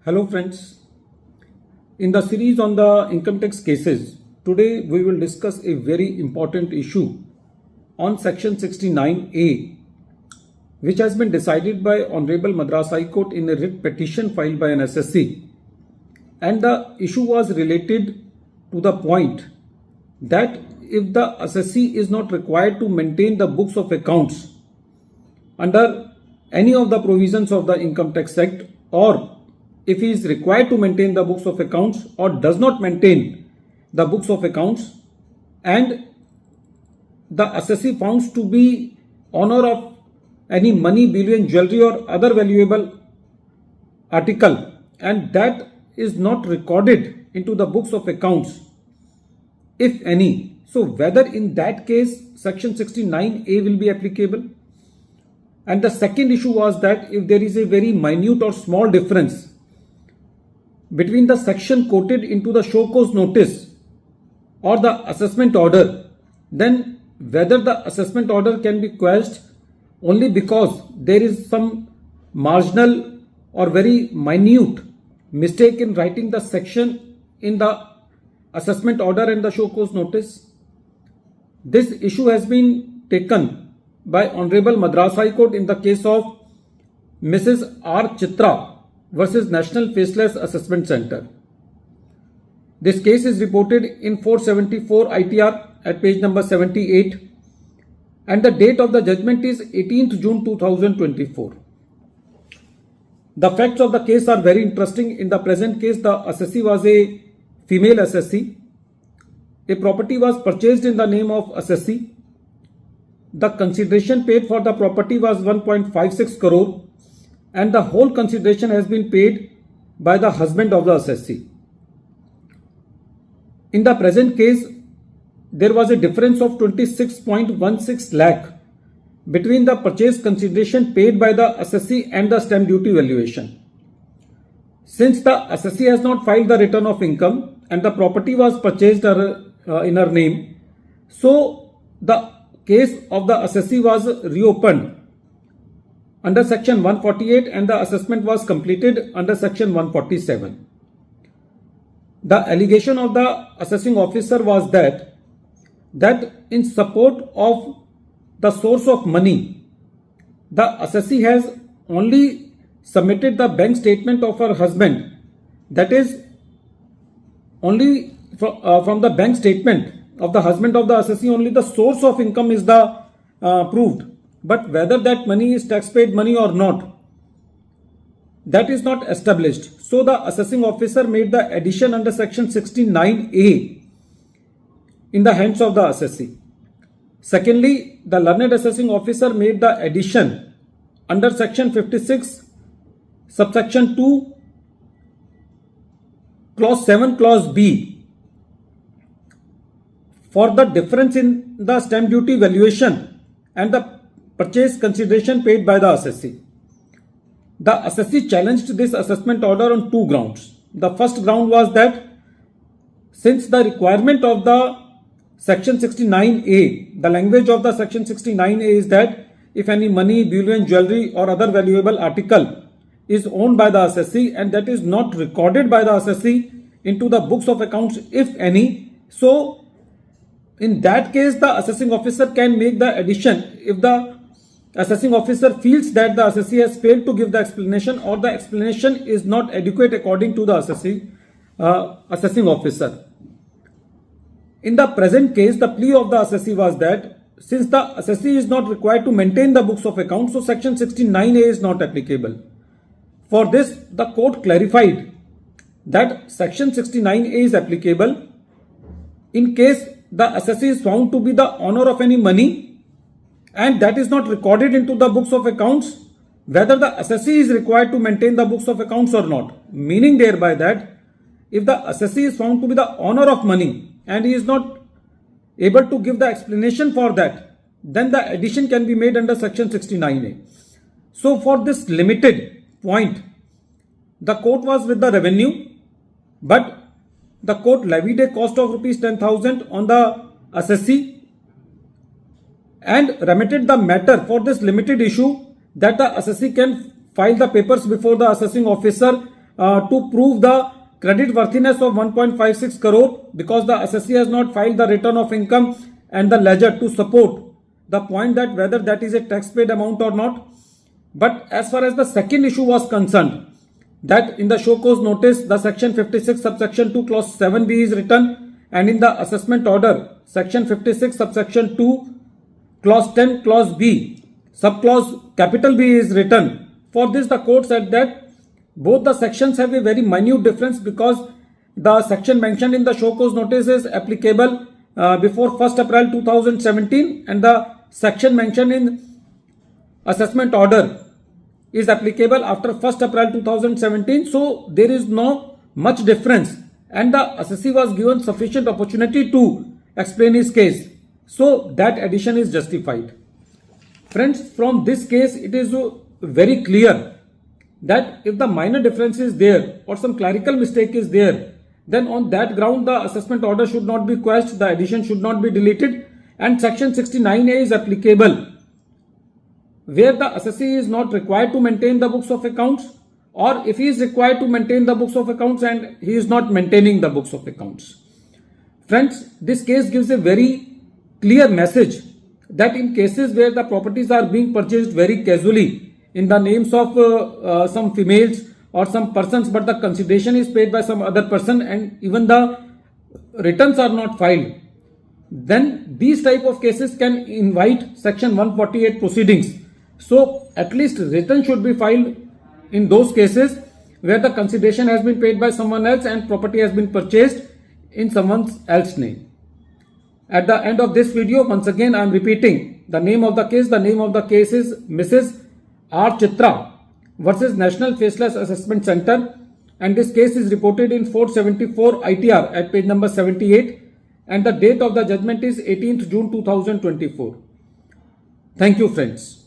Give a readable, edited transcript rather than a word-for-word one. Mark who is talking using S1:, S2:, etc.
S1: Hello friends, in the series on the income tax cases, today we will discuss a very important issue on section 69A, which has been decided by Honorable Madras High Court in a writ petition filed by an assessee. And the issue was related to the point that if the assessee is not required to maintain the books of accounts under any of the provisions of the Income Tax Act, or if he is required to maintain the books of accounts or does not maintain the books of accounts, and the assessee found to be owner of any money, bullion, jewelry or other valuable article, and that is not recorded into the books of accounts, if any. So whether in that case section 69A will be applicable. And the second issue was that if there is a very minute or small difference between the section quoted into the show cause notice or the assessment order, then whether the assessment order can be quashed only because there is some marginal or very minute mistake in writing the section in the assessment order and the show cause notice. This issue has been taken by Honorable Madras High Court in the case of Mrs. R. Chitra versus National Faceless Assessment Center. This case is reported in 474 ITR at page number 78, and the date of the judgment is 18th June 2024. The facts of the case are very interesting. In the present case, the assessee was a female assessee. A property was purchased in the name of assessee. The consideration paid for the property was 1.56 crore. And the whole consideration has been paid by the husband of the assessee. In the present case, there was a difference of 26.16 lakh between the purchase consideration paid by the assessee and the stamp duty valuation. Since the assessee has not filed the return of income and the property was purchased in her name, so the case of the assessee was reopened under section 148 and the assessment was completed under section 147. The allegation of the assessing officer was that in support of the source of money, the assessee has only submitted the bank statement of her husband. That is, only from the bank statement of the husband of the assessee, only the source of income is the proved. But whether that money is tax paid money or not, that is not established. So the assessing officer made the addition under section 69A in the hands of the assessee. Secondly, the learned assessing officer made the addition under section 56, subsection 2, clause 7, clause B, for the difference in the stamp duty valuation and the purchase consideration paid by the assessee. The assessee challenged this assessment order on two grounds. The first ground was that since the requirement of the section 69A, the language of the section 69A is that if any money, bullion, jewelry or other valuable article is owned by the assessee and that is not recorded by the assessee into the books of accounts, if any, so in that case the assessing officer can make the addition if the assessing officer feels that the assessee has failed to give the explanation or the explanation is not adequate according to the assessing officer. In the present case, the plea of the assessee was that since the assessee is not required to maintain the books of accounts, so section 69A is not applicable. For this, the court clarified that section 69A is applicable in case the assessee is found to be the owner of any money and that is not recorded into the books of accounts, whether the assessee is required to maintain the books of accounts or not. Meaning thereby that if the assessee is found to be the owner of money and he is not able to give the explanation for that, then the addition can be made under section 69A. So for this limited point, the court was with the revenue, but the court levied a cost of rupees 10,000 on the assessee and remitted the matter for this limited issue that the assessee can file the papers before the assessing officer to prove the credit worthiness of 1.56 crore because the assessee has not filed the return of income and the ledger to support the point that whether that is a tax paid amount or not. But as far as the second issue was concerned, that in the show cause notice the section 56 subsection 2 clause 7b is written, and in the assessment order section 56 subsection 2 clause 10 clause b subclause capital B is written. For this the court said that both the sections have a very minute difference because the section mentioned in the show cause notice is applicable before 1st April 2017 and the section mentioned in assessment order is applicable after 1st April 2017. So there is no much difference and the assessee was given sufficient opportunity to explain his case. So that addition is justified. Friends, from this case it is very clear that if the minor difference is there or some clerical mistake is there, then on that ground the assessment order should not be quashed, the addition should not be deleted, and section 69A is applicable where the assessee is not required to maintain the books of accounts, or if he is required to maintain the books of accounts and he is not maintaining the books of accounts. Friends, this case gives a very clear message that in cases where the properties are being purchased very casually in the names of some females or some persons, but the consideration is paid by some other person and even the returns are not filed, then these type of cases can invite section 148 proceedings. So at least return should be filed in those cases where the consideration has been paid by someone else and property has been purchased in someone else's name. At the end of this video, once again I am repeating the name of the case. The name of the case is Mrs. R. Chitra versus National Faceless Assessment Center, and this case is reported in 474 ITR at page number 78, and the date of the judgment is 18th June 2024. Thank you, friends.